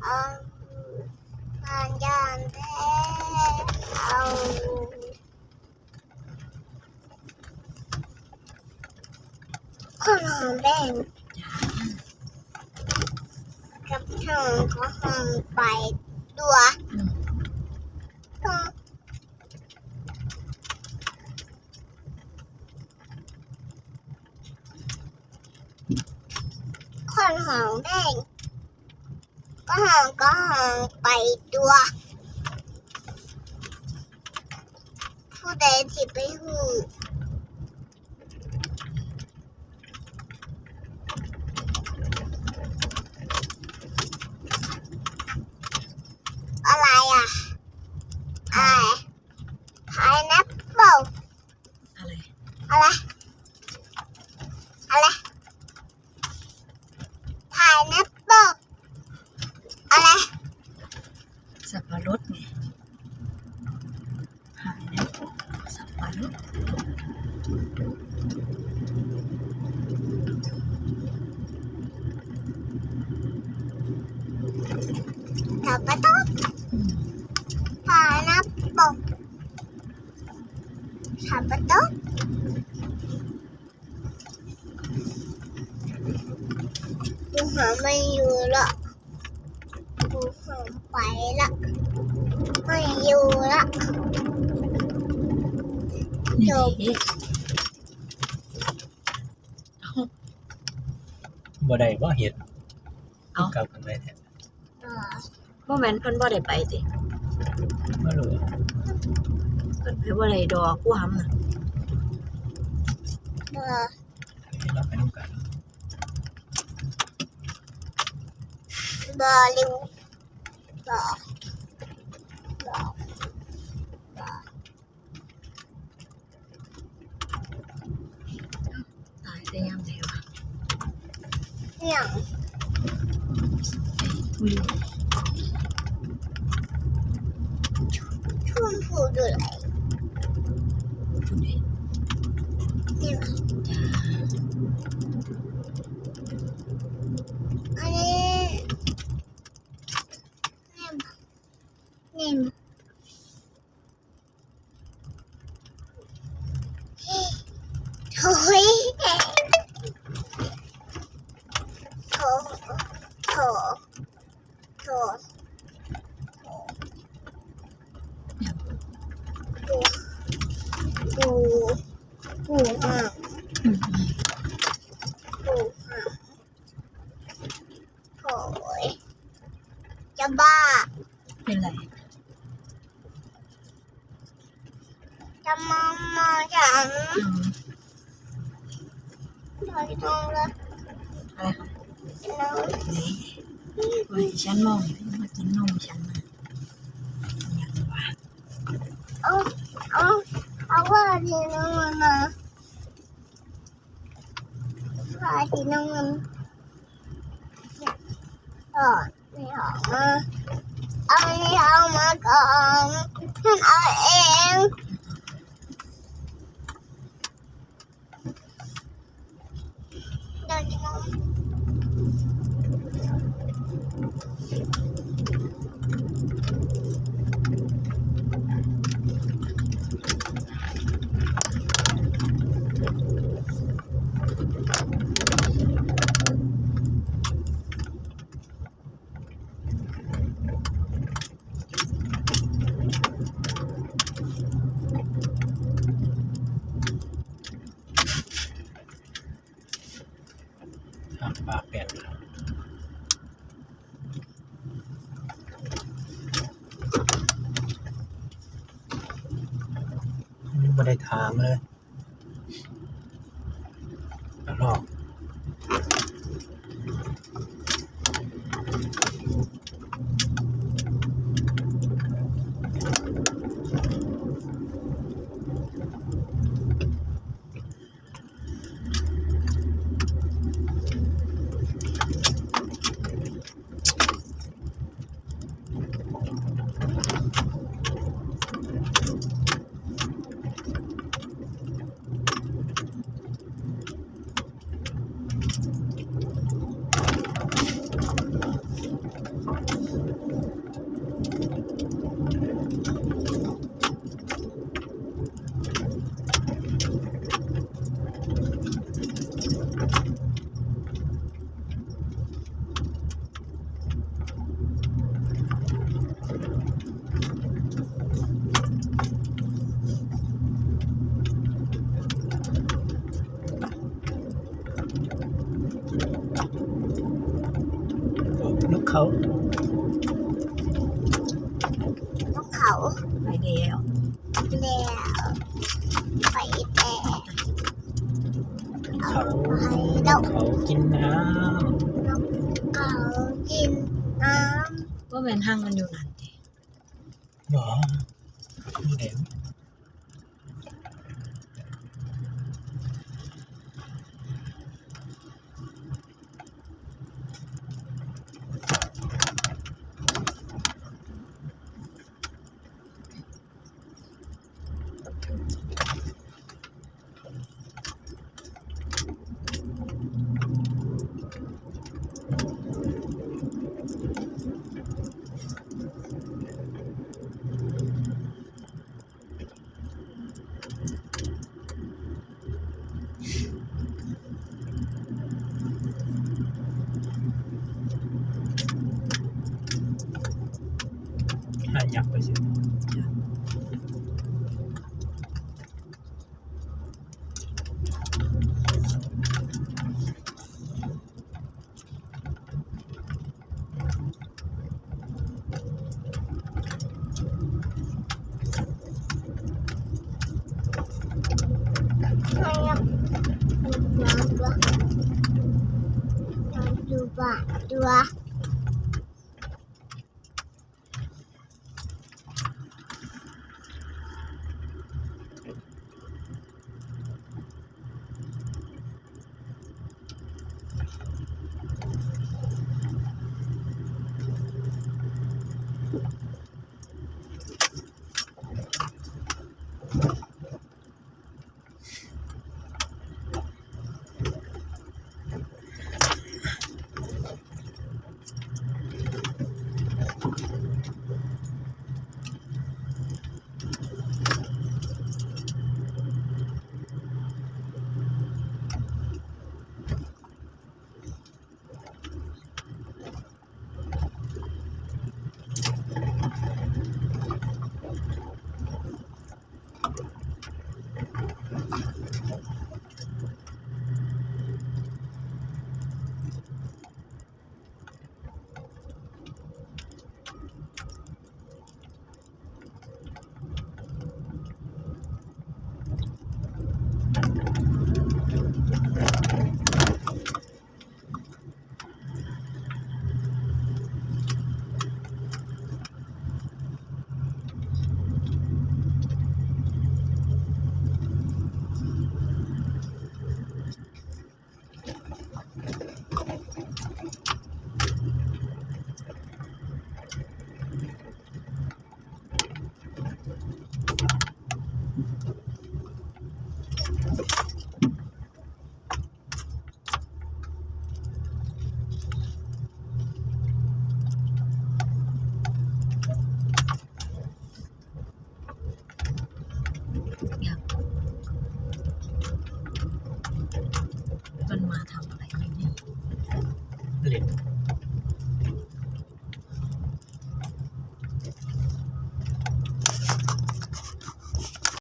เอางานยานแท้เอาคนหอมแดงกับทองก็หอมไปตัวคนหอมแดงก็หอมไปตัวผู้ใดที่ไปหูอะไรอ่ะพายนับเปล่าอะไรพายนับเปล่าอะไรสับปะรดไงหายแล้วสับปะรดสับปะรดพายนับเปล่าสับปะรดกูหาไม่อยู่ละกูหาไปละไม่อยู่ละจบบ่ได้บ่เห็นกลับกันได้แท้บ่แม่นเพิ่นบ่ได้ไปติบ่รู้เพิ่นไปบ่ได้ดอกกูหำน่ะเราไปนำกันบอลิวบอตายได้ยามใดวะอย่างทุเรียนชุ่มผูดูไหลทุเรียนนี่วะจ้าอันนี้นี่โถ่โถ่โถ่โถ่ปูห่างปูห่างโถ่จะบ้าเป็นไรจะมาฉันถอยตรงเลย อะไรคะน้องนี่ไว้ฉันมองมากินนมฉันมาอย่างวะเอาว่าทีน้องมันมาพาทีน้องมันไม่ออกมาเอานี่เอามาก่อนฉันเอาเองเดี๋ยวจะน้องปากแปดบ่ได้ถามเลยลอก นกเขา นกเขา ไปแล้ว แล้วไปแต่ เขา ไป น แล้ว กเขากินน้ นกเขากินน้ ว่าแม่นห้างมันอยู่นั่นติ ำหรอนี่เด็ก หายักษ์ไปสิ ำไม่ยำดูบ้าดูบ้า